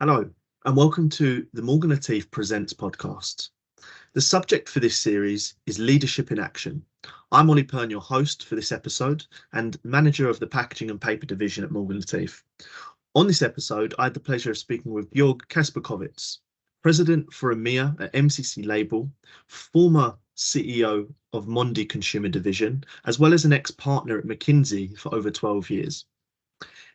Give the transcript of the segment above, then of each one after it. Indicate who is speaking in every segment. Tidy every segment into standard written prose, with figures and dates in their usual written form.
Speaker 1: Hello, and welcome to the Morgan Latif Presents podcast. The subject for this series is leadership in action. I'm Ollie Pearn, your host for this episode and manager of the packaging and paper division at Morgan Latif. On this episode, I had the pleasure of speaking with Georg Kasperkovitz, president for EMEAA at MCC Label, former CEO of Mondi consumer division, as well as an ex-partner at McKinsey for over 12 years.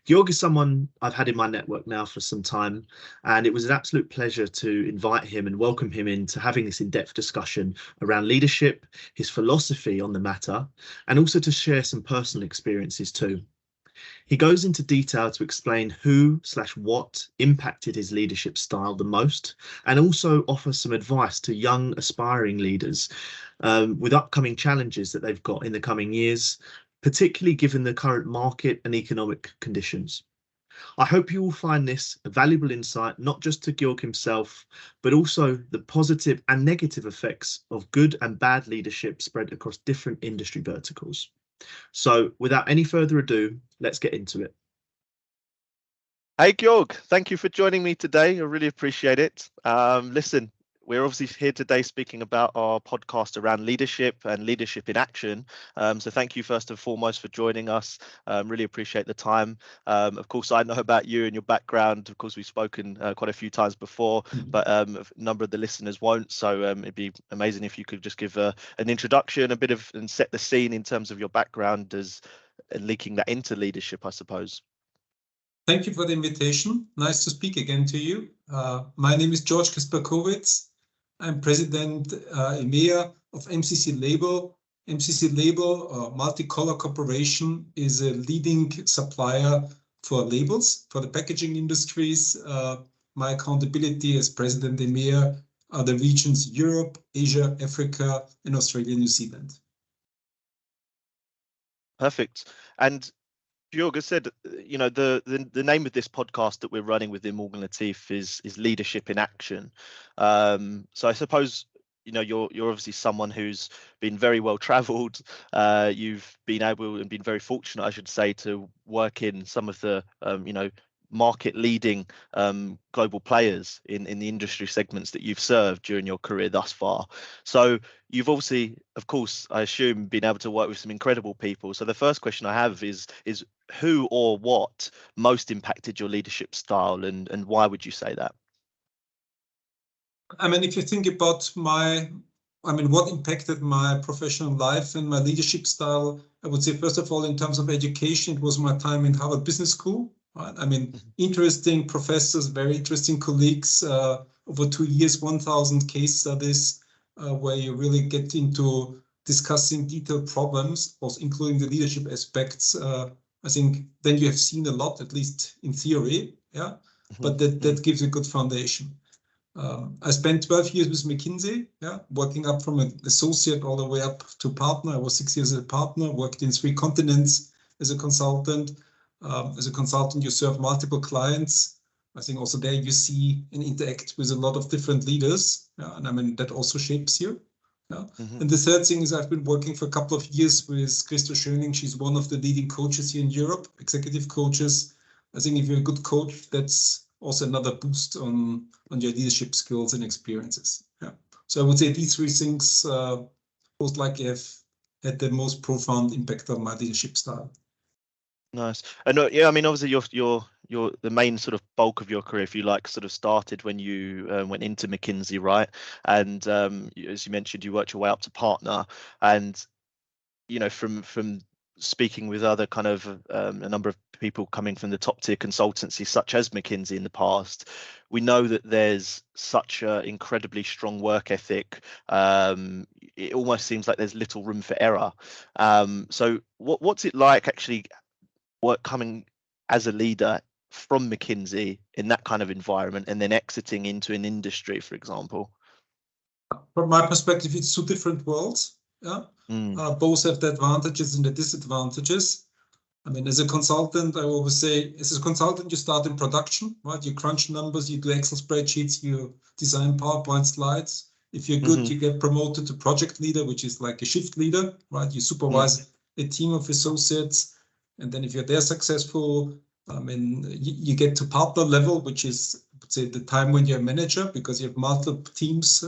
Speaker 1: Georg is someone I've had in my network now for some time, and it was an absolute pleasure to invite him and welcome him into having this in-depth discussion around leadership, his philosophy on the matter, and also to share some personal experiences too. He goes into detail to explain who/what impacted his leadership style the most, and also offers some advice to young aspiring leaders with upcoming challenges that they've got in the coming years, particularly given the current market and economic conditions. I hope you will find this a valuable insight, not just to Georg himself, but also the positive and negative effects of good and bad leadership spread across different industry verticals. So without any further ado, let's get into it.
Speaker 2: Hey Georg, thank you for joining me today. I really appreciate it. Listen, we're obviously here today speaking about our podcast around leadership and leadership in action. So thank you first and foremost for joining us. Really appreciate the time. Of course, I know about you and your background. Of course, we've spoken quite a few times before, but a number of the listeners won't. So it'd be amazing if you could just give an introduction, and set the scene in terms of your background and linking that into leadership, I suppose.
Speaker 3: Thank you for the invitation. Nice to speak again to you. My name is Georg Kasperkovitz. I'm president EMEAA of MCC Label. MCC Label, Multicolor Corporation, is a leading supplier for labels for the packaging industries. My accountability as president EMEAA are the regions Europe, Asia, Africa, and Australia, New Zealand.
Speaker 2: Perfect. And Georg, I said, you know, the name of this podcast that we're running within Morgan Latif is Leadership in Action. So I suppose, you know, you're obviously someone who's been very well travelled. You've been able and been very fortunate, I should say, to work in some of the, market leading global players in the industry segments that you've served during your career thus far. So you've obviously, of course, I assume, been able to work with some incredible people. So the first question I have is who or what most impacted your leadership style, and why would you say that?
Speaker 3: I mean, if you think about what impacted my professional life and my leadership style, I would say, first of all, in terms of education, it was my time in Harvard Business School. Right? I mean, interesting professors, very interesting colleagues, over 2 years, 1,000 case studies, where you really get into discussing detailed problems, also including the leadership aspects. I think then you have seen a lot, at least in theory, yeah. But that gives you a good foundation. I spent 12 years with McKinsey, yeah, working up from an associate all the way up to partner. I was 6 years as a partner, worked in 3 continents as a consultant. As a consultant, you serve multiple clients. I think also there you see and interact with a lot of different leaders, yeah, and I mean that also shapes you. Yeah. And the third thing is I've been working for a couple of years with Christa Schöning. She's one of the leading coaches here in Europe, executive coaches. I think if you're a good coach, that's also another boost on your leadership skills and experiences. Yeah. So I would say these 3 things most likely have had the most profound impact on my leadership style.
Speaker 2: Nice. And yeah, I mean, obviously you're the main sort of bulk of your career, if you like, sort of started when you went into McKinsey, right? And as you mentioned, you worked your way up to partner. And you know, from speaking with other kind of a number of people coming from the top tier consultancies such as McKinsey in the past, we know that there's such an incredibly strong work ethic. It almost seems like there's little room for error. So what's it like actually coming as a leader from McKinsey in that kind of environment and then exiting into an industry, for example?
Speaker 3: From my perspective, it's 2 different worlds. Yeah, both have the advantages and the disadvantages. I mean, as a consultant, I always say, as a consultant, you start in production, right? You crunch numbers, you do Excel spreadsheets, you design PowerPoint slides. If you're good, you get promoted to project leader, which is like a shift leader, right? You supervise a team of associates. And then if you're there successful, I mean, you get to partner level, which is say the time when you're a manager, because you have multiple teams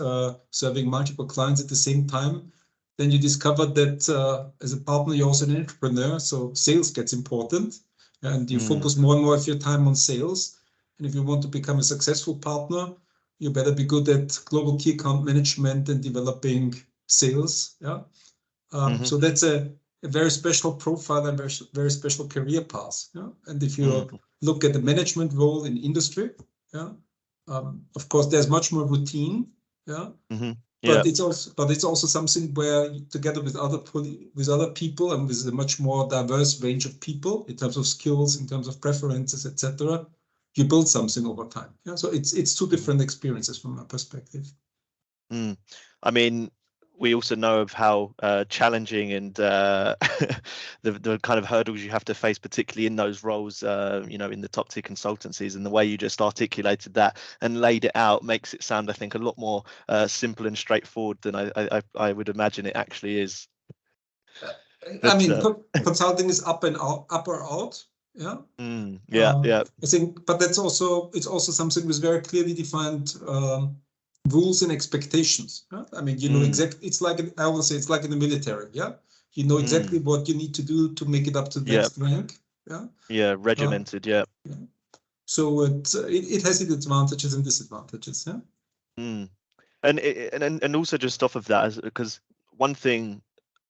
Speaker 3: serving multiple clients at the same time. Then you discover that as a partner, you're also an entrepreneur. So sales gets important, and you focus more and more of your time on sales. And if you want to become a successful partner, you better be good at global key account management and developing sales. Yeah. So that's a very special profile and very special career path. Yeah. And if you look at the management role in industry, yeah, of course, there's much more routine. Yeah. But it's also something where, together with other people and with a much more diverse range of people in terms of skills, in terms of preferences, etc., you build something over time. Yeah, so it's two different experiences from my perspective.
Speaker 2: I mean, we also know of how challenging and the kind of hurdles you have to face, particularly in those roles, you know, in the top tier consultancies, and the way you just articulated that and laid it out makes it sound, I think, a lot more simple and straightforward than I would imagine it actually is.
Speaker 3: But, I mean, consulting is up or out. Yeah.
Speaker 2: Yeah.
Speaker 3: I think, but it's also something with very clearly defined rules and expectations. Yeah? I mean, you know exactly. It's like I always say, it's like in the military. Yeah, you know exactly what you need to do to make it up to the next rank. Yeah. Yeah,
Speaker 2: regimented. Yeah.
Speaker 3: So it has its advantages and disadvantages. Yeah.
Speaker 2: And also just off of that, because one thing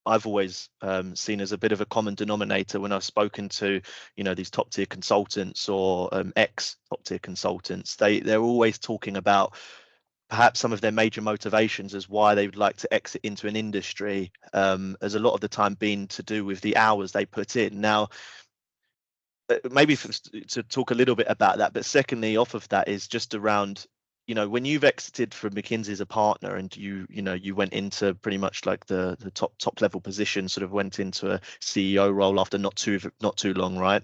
Speaker 2: I've always seen as a bit of a common denominator when I've spoken to, you know, these top tier consultants or ex top tier consultants, they're always talking about perhaps some of their major motivations as why they would like to exit into an industry, as a lot of the time being to do with the hours they put in. Now, maybe to talk a little bit about that, but secondly, off of that is just around, you know, when you've exited from McKinsey as a partner and you went into pretty much like the top level position, sort of went into a CEO role after not too long, right?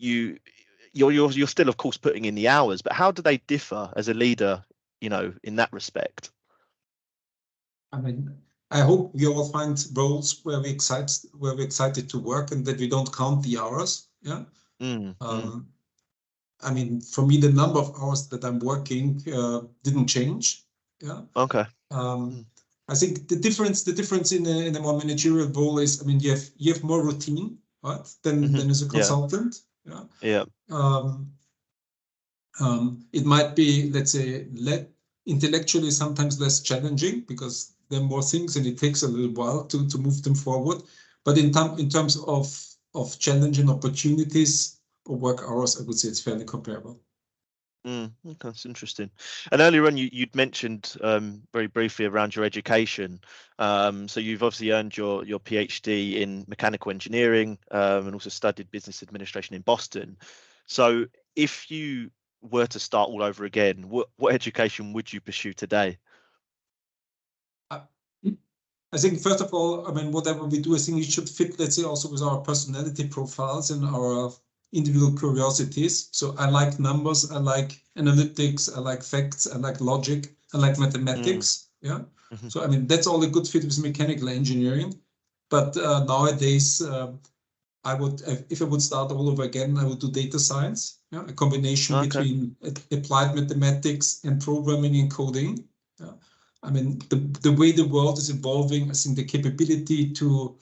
Speaker 2: You're still, of course, putting in the hours, but how do they differ as a leader, you know, in that respect?
Speaker 3: I mean, I hope we all find roles where we're excited to work and that we don't count the hours. Yeah. I mean, for me, the number of hours that I'm working didn't change. Yeah.
Speaker 2: Okay.
Speaker 3: I think the difference in a more managerial role is, I mean, you have more routine, right? Than as a consultant. Yeah. It might be, let's say, intellectually sometimes less challenging because there are more things and it takes a little while to move them forward. But in terms of challenge and opportunities or work hours, I would say it's fairly comparable.
Speaker 2: Okay, that's interesting. And earlier on, you'd mentioned very briefly around your education. So you've obviously earned your PhD in mechanical engineering and also studied business administration in Boston. So if you were to start all over again, what education would you pursue today?
Speaker 3: I think, first of all, I mean, whatever we do, I think it should fit, let's say, also with our personality profiles and our individual curiosities. So I like numbers, I like analytics, I like facts, I like logic, I like mathematics. Yeah. So I mean, that's all a good fit with mechanical engineering. But nowadays, I would, if I would start all over again, I would do data science. Yeah, a combination between applied mathematics and programming and coding. Yeah. I mean, the way the world is evolving, I think the capability to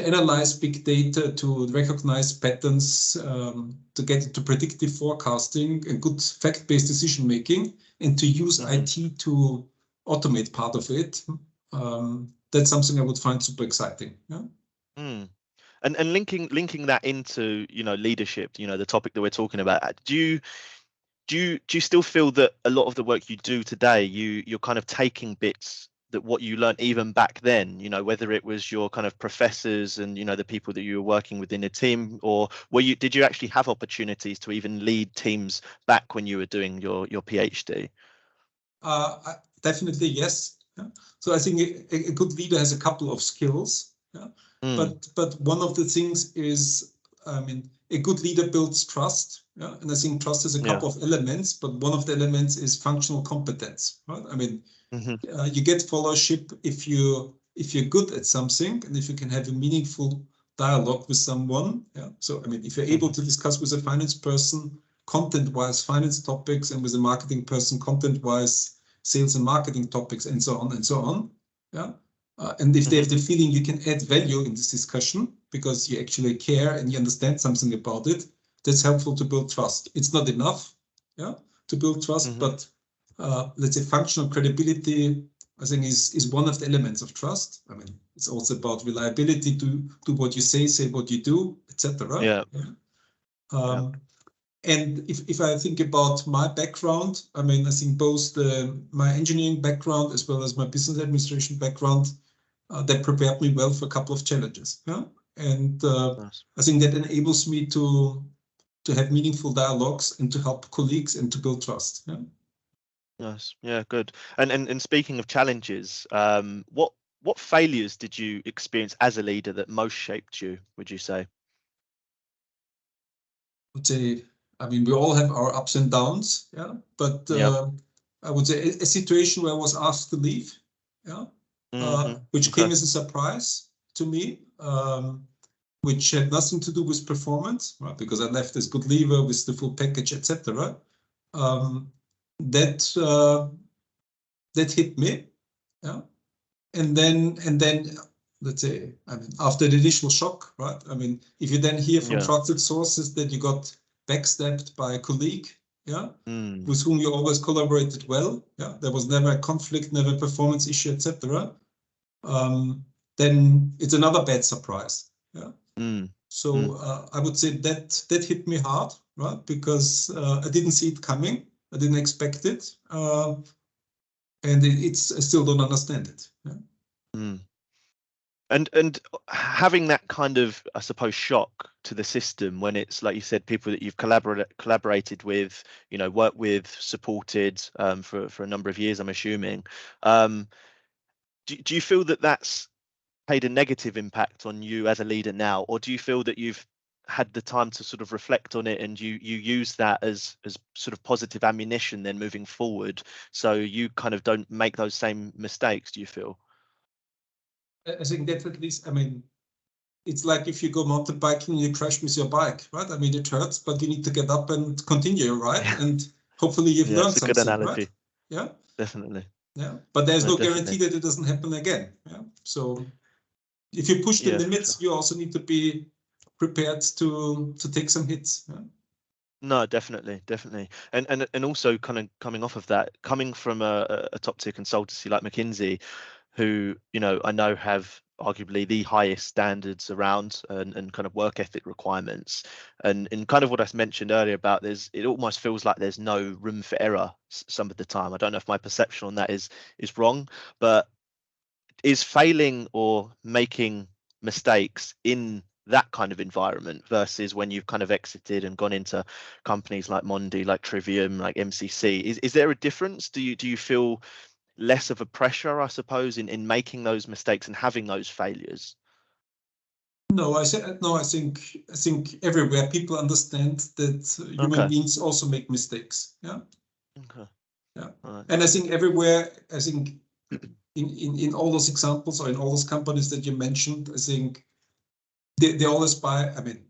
Speaker 3: analyze big data, to recognize patterns, to get into predictive forecasting and good fact-based decision making, and to use IT to automate part of it. That's something I would find super exciting. Yeah.
Speaker 2: And linking that into, you know, leadership, you know, the topic that we're talking about, do you still feel that a lot of the work you do today, you're kind of taking bits that what you learned even back then, you know, whether it was your kind of professors and, you know, the people that you were working with in a team, or did you actually have opportunities to even lead teams back when you were doing your PhD?
Speaker 3: Definitely, yes. Yeah. So I think a good leader has a couple of skills. Yeah. But one of the things is, I mean, a good leader builds trust. Yeah. And I think trust has a couple of elements, but one of the elements is functional competence. Right. I mean, you get followership if you're good at something and if you can have a meaningful dialogue with someone. Yeah. So I mean, if you're able to discuss with a finance person content-wise finance topics, and with a marketing person content-wise sales and marketing topics, and so on and so on. Yeah. And if they have the feeling you can add value in this discussion because you actually care and you understand something about it, that's helpful to build trust. It's not enough, yeah, to build trust, but let's say functional credibility, I think, is one of the elements of trust. I mean, it's also about reliability, to do what you say what you do, etc.
Speaker 2: Yeah.
Speaker 3: And if I think about my background, I mean, I think both my engineering background as well as my business administration background, that prepared me well for a couple of challenges. Yeah, and
Speaker 2: Nice.
Speaker 3: I think that enables me to have meaningful dialogues and to help colleagues and to build trust. Yeah.
Speaker 2: Nice. Yeah, good. And speaking of challenges, what failures did you experience as a leader that most shaped you, would you say?
Speaker 3: I would say, I mean, we all have our ups and downs, yeah. But I would say a situation where I was asked to leave, yeah, which came as a surprise to me, which had nothing to do with performance, right? Because I left as good leaver with the full package, etc. That hit me, yeah. And then let's say, I mean, after the initial shock, right? I mean, if you then hear from trusted sources that you got backstabbed by a colleague, yeah, with whom you always collaborated well, yeah, there was never a conflict, never a performance issue, etc. Then it's another bad surprise, yeah. So I would say that hit me hard, right? Because I didn't see it coming, I didn't expect it, and I still don't understand it. Yeah.
Speaker 2: And having that kind of, I suppose, shock to the system when it's, like you said, people that you've collaborated with, you know, worked with, supported for a number of years, I'm assuming. Do you feel that that's had a negative impact on you as a leader now, or do you feel that you've had the time to sort of reflect on it and you use that as sort of positive ammunition then moving forward, so you kind of don't make those same mistakes, do you feel?
Speaker 3: I think that at least, I mean, it's like if you go mountain biking and you crash with your bike, right? I mean, it hurts, but you need to get up and continue, right? And hopefully you've learned something, good analogy. Right? Yeah, definitely. Yeah, but there's no guarantee that it doesn't happen again. Yeah, so if you push the limits, you also need to be prepared to take some hits. Yeah?
Speaker 2: No, definitely. And also kind of coming off of that, coming from a top tier consultancy like McKinsey, who, you know, I know have arguably the highest standards around and kind of work ethic requirements, and kind of what I mentioned earlier about it almost feels like there's no room for error some of the time. I don't know if my perception on that is wrong, but is failing or making mistakes in that kind of environment versus when you've kind of exited and gone into companies like Mondi, like Trivium, like MCC, is there a difference? Do you feel less of a pressure, I suppose, in making those mistakes and having those failures?
Speaker 3: No, I think everywhere people understand that human beings also make mistakes. Yeah. Okay. Yeah. Right. And I think everywhere, I think in all those examples or in all those companies that you mentioned, I think they always buy. I mean,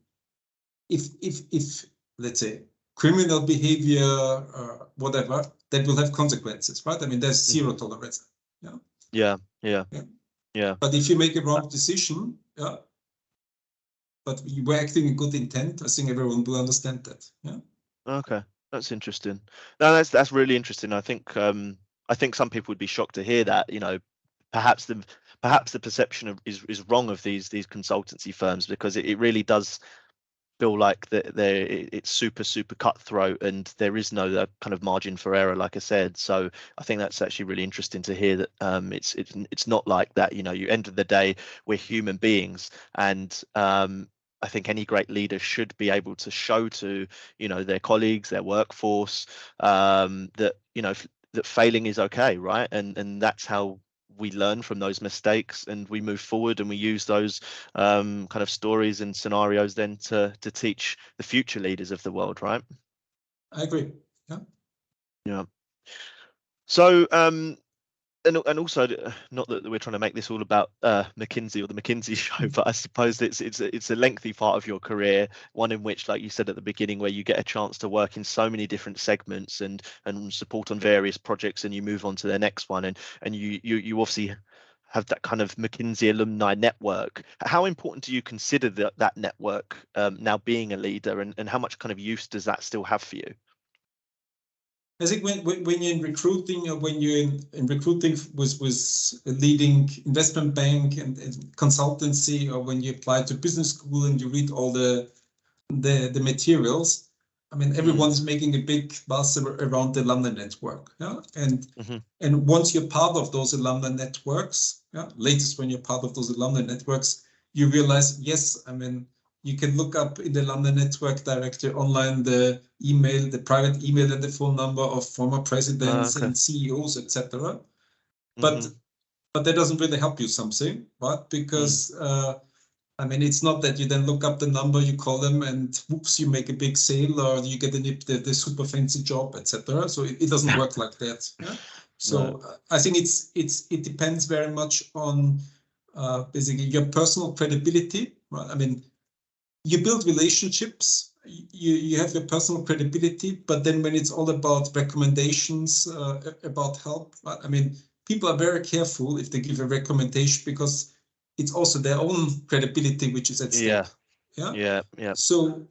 Speaker 3: if let's say criminal behavior or whatever, that will have consequences, right? I mean, there's zero tolerance. Yeah. Yeah. But if you make a wrong decision, yeah, but you were acting in good intent, I think everyone will understand that. Yeah. Okay,
Speaker 2: that's interesting. No, that's really interesting. I think some people would be shocked to hear that. You know, perhaps the perception is wrong of these consultancy firms, because it really does feel like it's super cutthroat and there is no kind of margin for error, like I said. So I think that's actually really interesting to hear that it's not like that. You know, you end of the day, we're human beings, and I think any great leader should be able to show to, you know, their colleagues, their workforce, that, you know, that failing is okay, right? And that's how we learn from those mistakes and we move forward, and we use those kind of stories and scenarios then to teach the future leaders of the world, right?
Speaker 3: I agree. Yeah.
Speaker 2: So and also, not that we're trying to make this all about McKinsey or the McKinsey show, but I suppose it's a lengthy part of your career, one in which, like you said at the beginning, where you get a chance to work in so many different segments and support on various projects, and you move on to the next one, and you obviously have that kind of McKinsey alumni network. How important do you consider that network now being a leader, and how much kind of use does that still have for you?
Speaker 3: I think when you're in recruiting, or when you're in recruiting with a leading investment bank and consultancy, or when you apply to business school and you read all the materials, I mean, everyone's making a big buzz around the alumni network. Yeah? And once you're part of those alumni networks, latest when you're part of those alumni networks, you realize, yes, I mean, you can look up in the alumni network directory online the email, the private email and the phone number of former presidents and CEOs, etc. But that doesn't really help you something, right? Because I mean, it's not that you then look up the number, you call them, and whoops, you make a big sale, or you get the super fancy job, etc. So it doesn't work like that. Yeah? So I think it depends very much on basically your personal credibility, right? I mean, you build relationships, you have your personal credibility, but then when it's all about recommendations, about help, right? I mean, people are very careful if they give a recommendation, because it's also their own credibility which is at stake. Yeah. So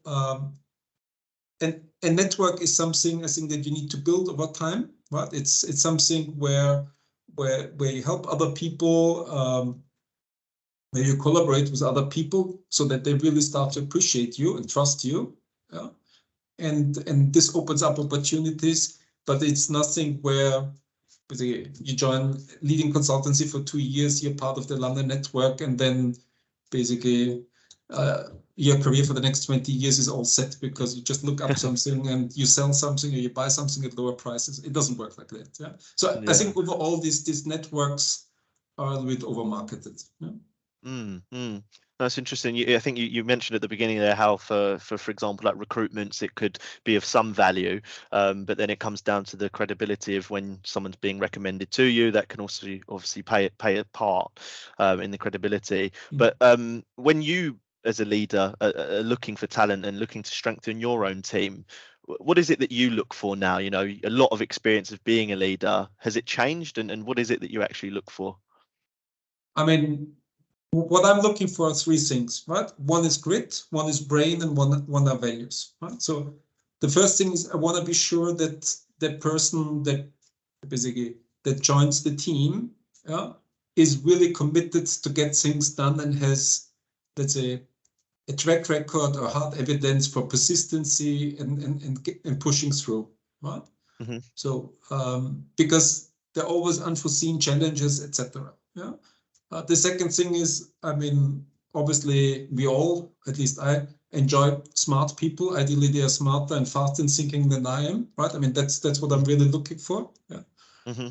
Speaker 3: and network is something I think that you need to build over time, right? It's something where you help other people, where you collaborate with other people so that they really start to appreciate you and trust you. Yeah. And this opens up opportunities, but it's nothing where you join leading consultancy for 2 years, you're part of the London network, and then basically your career for the next 20 years is all set because you just look up something and you sell something or you buy something at lower prices. It doesn't work like that. Yeah. So I think overall these networks are a little bit over-marketed. Yeah.
Speaker 2: That's interesting. I think you mentioned at the beginning there how for example, like recruitments, it could be of some value, but then it comes down to the credibility of when someone's being recommended to you. That can also obviously play a part in the credibility. But when you as a leader are looking for talent and looking to strengthen your own team, what is it that you look for now? You know, a lot of experience of being a leader. Has it changed, and what is it that you actually look for?
Speaker 3: I mean, what I'm looking for are 3 things, right? One is grit, one is brain, and one are values, right? So the first thing is I want to be sure that the person that basically that joins the team is really committed to get things done and has, let's say, a track record or hard evidence for persistency and pushing through, right? So because there are always unforeseen challenges, etc. Yeah. The second thing is, I mean, obviously we all, at least I, enjoy smart people. Ideally, they are smarter and faster in thinking than I am, right? I mean, that's what I'm really looking for. Yeah.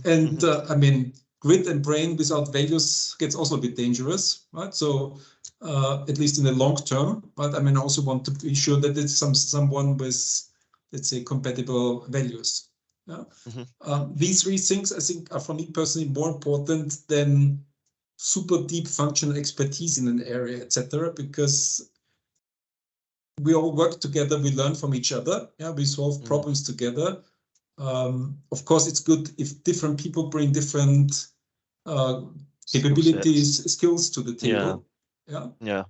Speaker 3: And I mean, grit and brain without values gets also a bit dangerous, right? So at least in the long term, but I mean, I also want to be sure that it's someone with, let's say, compatible values. Yeah. These 3 things, I think, are for me personally more important than super deep functional expertise in an area, etc., because we all work together, we learn from each other, we solve problems together. Of course, it's good if different people bring different capabilities, skills to the table. Yeah.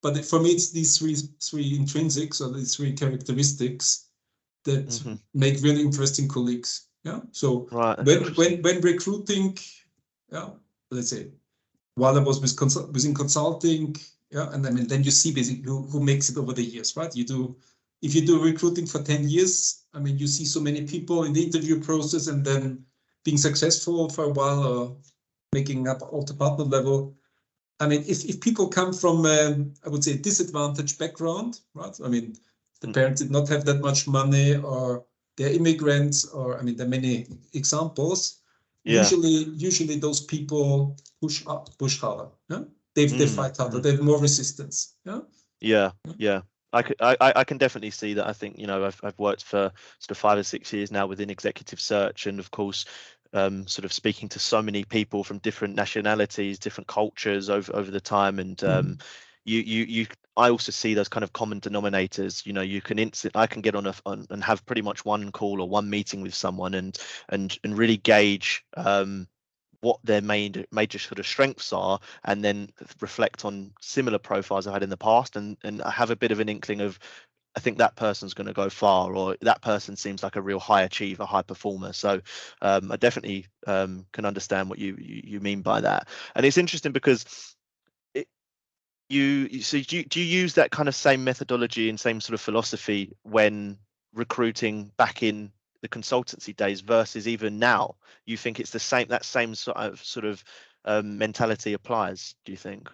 Speaker 3: But for me, it's these three intrinsics, or these 3 characteristics that make really interesting colleagues. Yeah. So when recruiting, let's say, while I was within consulting, and I mean, then you see basically who makes it over the years, right? If you do recruiting for 10 years, I mean, you see so many people in the interview process, and then being successful for a while or making up all the partner level. I mean, if people come from, I would say, disadvantaged background, right? I mean, the parents did not have that much money, or they're immigrants, or I mean, there are many examples. Usually those people push harder. Yeah, they fight harder. They have more resistance.
Speaker 2: Yeah. I can definitely see that. I think, you know, I've worked for sort of 5 or 6 years now within executive search, and of course, sort of speaking to so many people from different nationalities, different cultures over the time, and I also see those kind of common denominators. You know, you can I can get on and have pretty much one call or one meeting with someone and really gauge what their major sort of strengths are, and then reflect on similar profiles I had in the past, and I have a bit of an inkling of, I think that person's going to go far, or that person seems like a real high achiever, high performer. So I definitely can understand what you mean by that. And it's interesting because do you use that kind of same methodology and same sort of philosophy when recruiting back in the consultancy days versus even now? You think it's that same sort of mentality applies, do you think?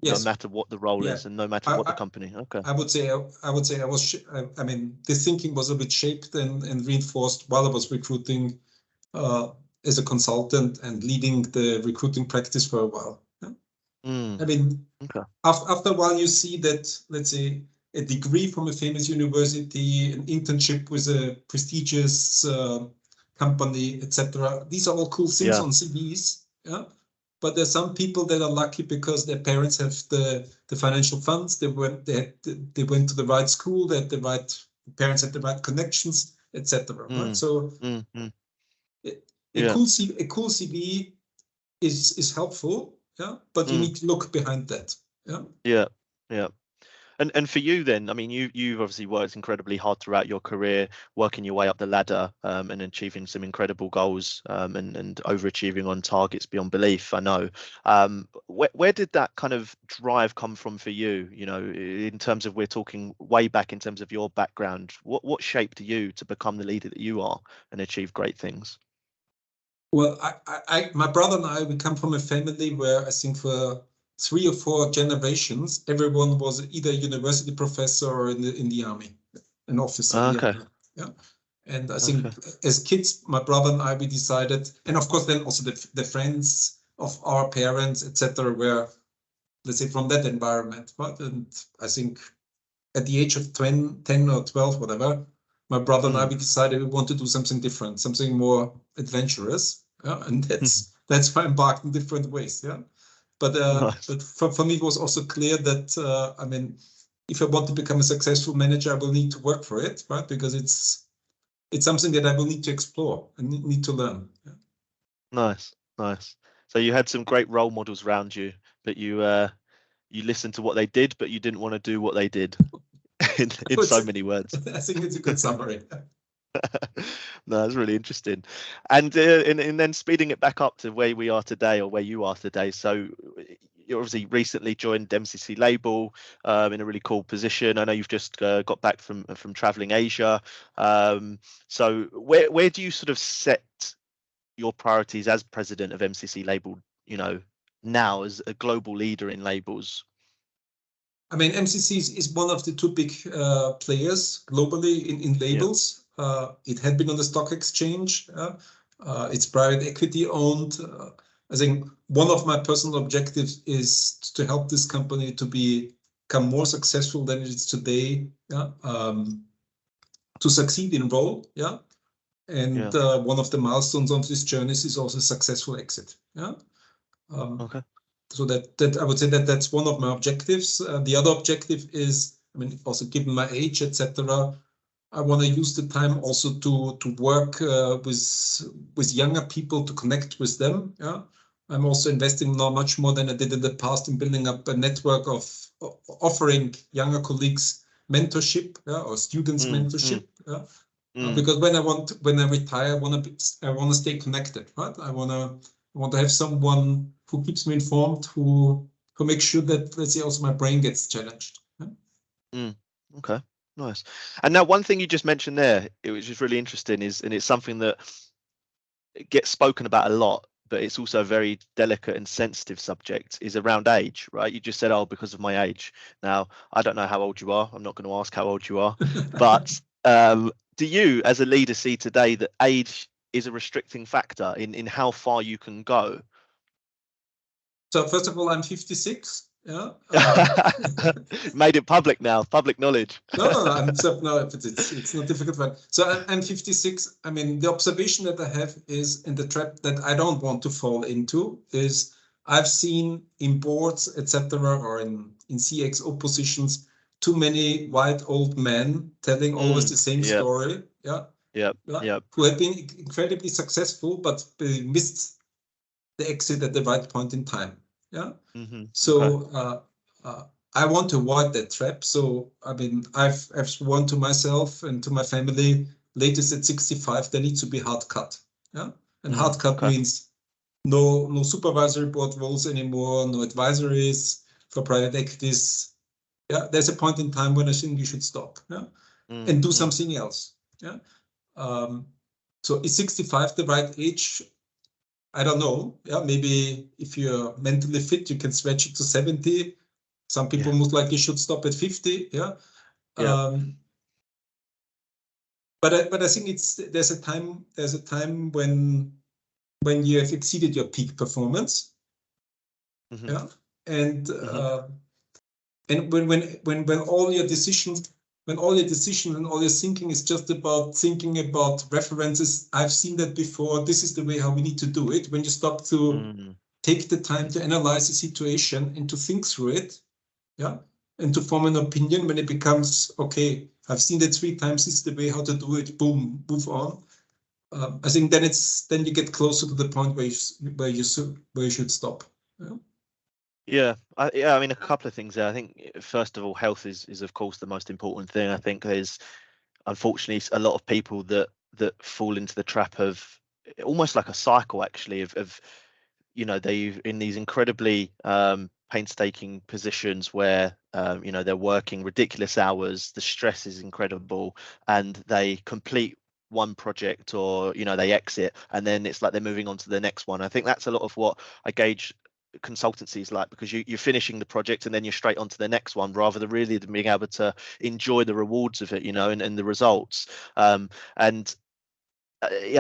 Speaker 3: Yes.
Speaker 2: No matter what the role is and no matter what the company. Okay.
Speaker 3: I would say I mean, this thinking was a bit shaped and reinforced while I was recruiting as a consultant and leading the recruiting practice for a while. Yeah? I mean, after a while you see that, let's say, a degree from a famous university, an internship with a prestigious company, etc. These are all cool things on CVs. Yeah. But there's some people that are lucky because their parents have the financial funds. They went to the right school. They had the right parents, had the right connections, etc. Right? So a cool CV is helpful. Yeah, but you need to look behind that.
Speaker 2: Yeah. And for you then, I mean, you've obviously worked incredibly hard throughout your career, working your way up the ladder and achieving some incredible goals and overachieving on targets beyond belief, I know. Where did that kind of drive come from for you? You know, in terms of, we're talking way back in terms of your background, what shaped you to become the leader that you are and achieve great things?
Speaker 3: Well, my brother and I, we come from a family where I think for 3 or 4 generations, everyone was either a university professor or in the army, an officer.
Speaker 2: Okay.
Speaker 3: Yeah. And I think as kids, my brother and I, we decided, and of course then also the friends of our parents, etc., were, let's say, from that environment. Right? And I think at the age of 10 or 12, whatever, my brother and I, we decided we want to do something different, something more adventurous. Yeah? And that's why I embarked in different ways. Yeah. But for me, it was also clear that, I mean, if I want to become a successful manager, I will need to work for it, right? Because it's something that I will need to explore and need to learn. Yeah.
Speaker 2: Nice. So you had some great role models around you, but you listened to what they did, but you didn't want to do what they did. in so many words.
Speaker 3: I think it's a good summary.
Speaker 2: No, that's really interesting. And then speeding it back up to where we are today, or where you are today. So you obviously recently joined MCC Label in a really cool position. I know you've just got back from traveling Asia. So where do you sort of set your priorities as president of MCC Label, you know, now as a global leader in labels?
Speaker 3: I mean, MCC is one of the 2 big players globally in labels. It had been on the stock exchange. It's private equity owned. I think one of my personal objectives is to help this company to become more successful than it is today. To succeed in role. Yeah. And one of the milestones of this journey is also a successful exit. Yeah. So that I would say that's one of my objectives. The other objective is, I mean, also given my age, etc., I want to use the time also to work with younger people, to connect with them. Yeah, I'm also investing now much more than I did in the past in building up a network of offering younger colleagues mentorship, or students mentorship. Because when I retire, I want to stay connected. Right, I want to have someone who keeps me informed, who makes sure that, let's say, also my brain gets challenged. Yeah?
Speaker 2: Okay. Nice. And now, one thing you just mentioned there, it was just really interesting, and it's something that gets spoken about a lot, but it's also a very delicate and sensitive subject, is around age, right? You just said, oh, because of my age. Now, I don't know how old you are. I'm not going to ask how old you are, but do you, as a leader, see today that age is a restricting factor in how far you can go?
Speaker 3: So first of all, I'm 56. Yeah.
Speaker 2: Made it public now, public knowledge.
Speaker 3: No, it's not difficult. But so I'm 56. I mean, the observation that I have is in the trap that I don't want to fall into is I've seen in boards, etc., or in CXO positions, too many white old men telling always the same story. Who have been incredibly successful, but they missed the exit at the right point in time. So I want to avoid that trap. So I mean, I've sworn to myself and to my family, latest at 65, there needs to be hard cut. And hard cut means no supervisory board roles anymore, no advisories for private equities. There's a point in time when I think you should stop. And do something else. So is 65 the right age? I don't know. Maybe if you're mentally fit, you can stretch it to 70. Some people most likely should stop at 50. But I think there's a time when you have exceeded your peak performance. And when all your decisions and all your thinking is just about thinking about references, I've seen that before. This is the way how we need to do it. When you stop to take the time to analyze the situation and to think through it, and to form an opinion, when it becomes okay, I've seen that 3 times. This is the way how to do it. Boom, move on. I think then you get closer to the point where you should stop.
Speaker 2: I mean, a couple of things there. I think first of all, health is of course the most important thing. I think there's unfortunately a lot of people that fall into the trap of almost like a cycle actually of they in these incredibly painstaking positions where they're working ridiculous hours, the stress is incredible, and they complete one project or they exit, and then it's like they're moving on to the next one. I think that's a lot of what I gauge consultancies like, because you're finishing the project and then you're straight on to the next one, rather than really being able to enjoy the rewards of it, and the results. I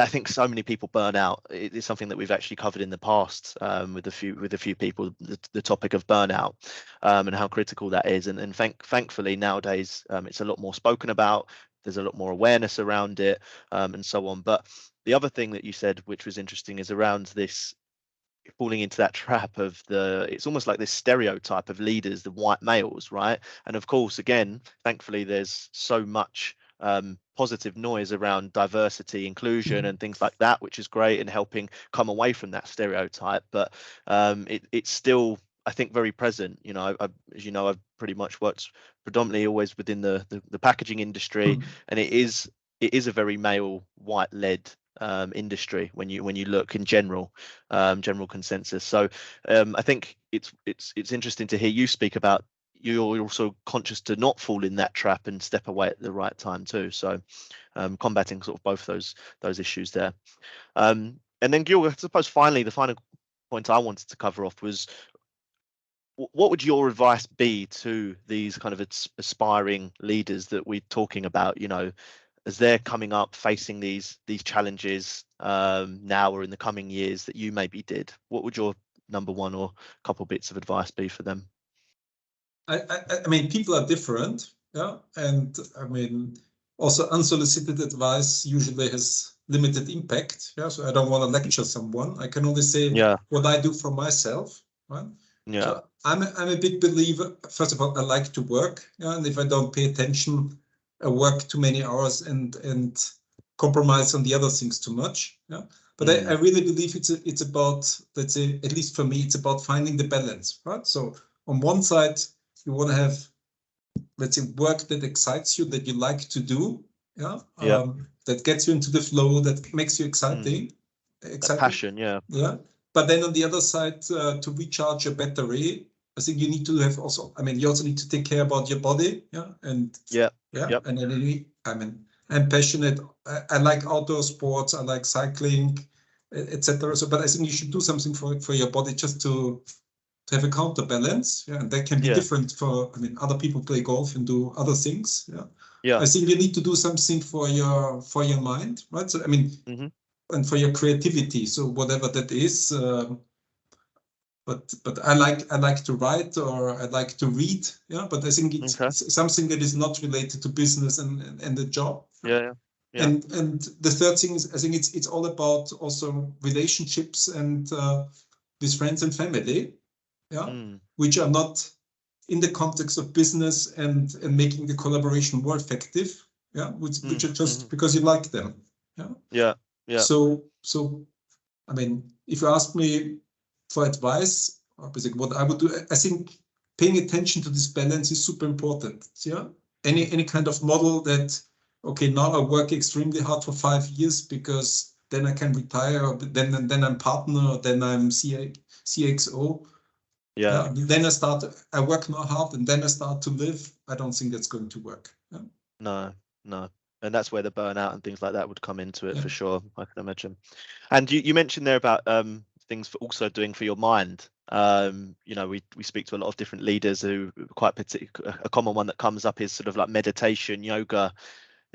Speaker 2: think so many people burn out. It's something that we've actually covered in the past with a few people, the topic of burnout and how critical that is. And thankfully nowadays it's a lot more spoken about. There's a lot more awareness around it and so on. But the other thing that you said, which was interesting, is around this falling into that trap of it's almost like this stereotype of leaders, the white males, right? And of course, again, thankfully, there's so much positive noise around diversity, inclusion, and things like that, which is great in helping come away from that stereotype. But it's still, I think, very present. As you know, I've pretty much worked predominantly always within the packaging industry, and it is a very male, white-led industry when you look in general consensus. So I think it's interesting to hear you speak about you're also conscious to not fall in that trap and step away at the right time too. So combating sort of both those issues there. And then Georg, I suppose finally the final point I wanted to cover off was, what would your advice be to these kind of aspiring leaders that we're talking about, as they're coming up facing these challenges now or in the coming years that you maybe did? What would your number one or couple bits of advice be for them?
Speaker 3: I mean, people are different, and I mean, also unsolicited advice usually has limited impact. So I don't want to lecture someone. I can only say what I do for myself, right? So I'm a big believer. First of all, I like to work, and if I don't pay attention, I work too many hours and compromise on the other things too much. But I really believe it's about, let's say, at least for me, it's about finding the balance, right? So on one side, you want to have, let's say, work that excites you, that you like to do, that gets you into the flow, that makes you exciting.
Speaker 2: Passion,
Speaker 3: But then on the other side, to recharge your battery, I think you need to have also, I mean, you also need to take care about your body, and and then, I mean, I'm passionate. I like outdoor sports. I like cycling, etc. So, but I think you should do something for your body just to have a counterbalance. And that can be different for. I mean, other people play golf and do other things. I think you need to do something for your mind, right? So, I mean, and for your creativity. So whatever that is. but I like to write, or I like to read. Yeah, but I think it's something that is not related to business and the job.
Speaker 2: Yeah.
Speaker 3: And the third thing is, I think it's all about also relationships and with friends and family, which are not in the context of business and making the collaboration more effective, which are just because you like them. Yeah. So I mean, if you ask me for advice, what I would do, I think paying attention to this balance is super important. Yeah, any kind of model that, okay, now I work extremely hard for 5 years because then I can retire, or then I'm partner, or then I'm CXO. Then I work now hard, and then I start to live. I don't think that's going to work.
Speaker 2: No. And that's where the burnout and things like that would come into it for sure, I can imagine. And you mentioned there about things for also doing for your mind. We speak to a lot of different leaders who quite particular. A common one that comes up is sort of like meditation, yoga.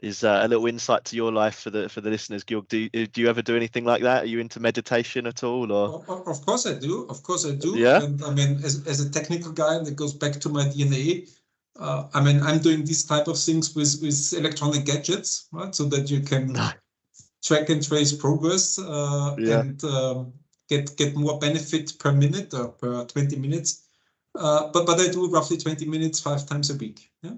Speaker 2: Is a little insight to your life for the listeners, Georg. Do you ever do anything like that? Are you into meditation at all? Or
Speaker 3: of course I do.
Speaker 2: Yeah.
Speaker 3: And I mean, as a technical guy, that goes back to my DNA. I mean, I'm doing these type of things with electronic gadgets, right? So that you can track and trace progress and get more benefit per minute or per 20 minutes. But I do roughly 20 minutes 5 times a week. Yeah.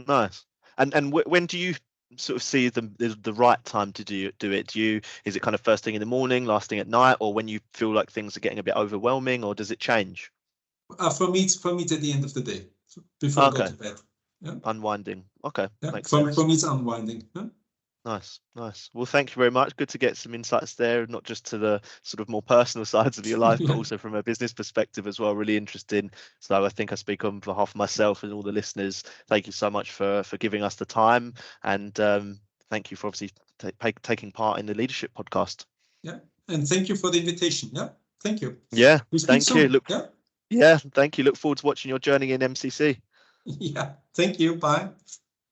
Speaker 2: Nice. And when do you sort of see the right time to do it? Is it kind of first thing in the morning, last thing at night, or when you feel like things are getting a bit overwhelming, or does it change?
Speaker 3: For me, it's at the end of the day, before I go to bed. Yeah.
Speaker 2: Unwinding. Okay.
Speaker 3: Yeah.
Speaker 2: Makes
Speaker 3: For
Speaker 2: sense.
Speaker 3: me, it's unwinding. Yeah.
Speaker 2: Nice. Well, thank you very much. Good to get some insights there, not just to the sort of more personal sides of your life, but also from a business perspective as well. Really interesting. So I think I speak on behalf of myself and all the listeners. Thank you so much for giving us the time, and thank you for obviously taking part in the leadership podcast.
Speaker 3: Yeah, and thank you for the invitation. Yeah, thank you.
Speaker 2: Yeah, thank you.
Speaker 3: Thank you.
Speaker 2: Look forward to watching your journey in MCC.
Speaker 3: Yeah, thank you. Bye.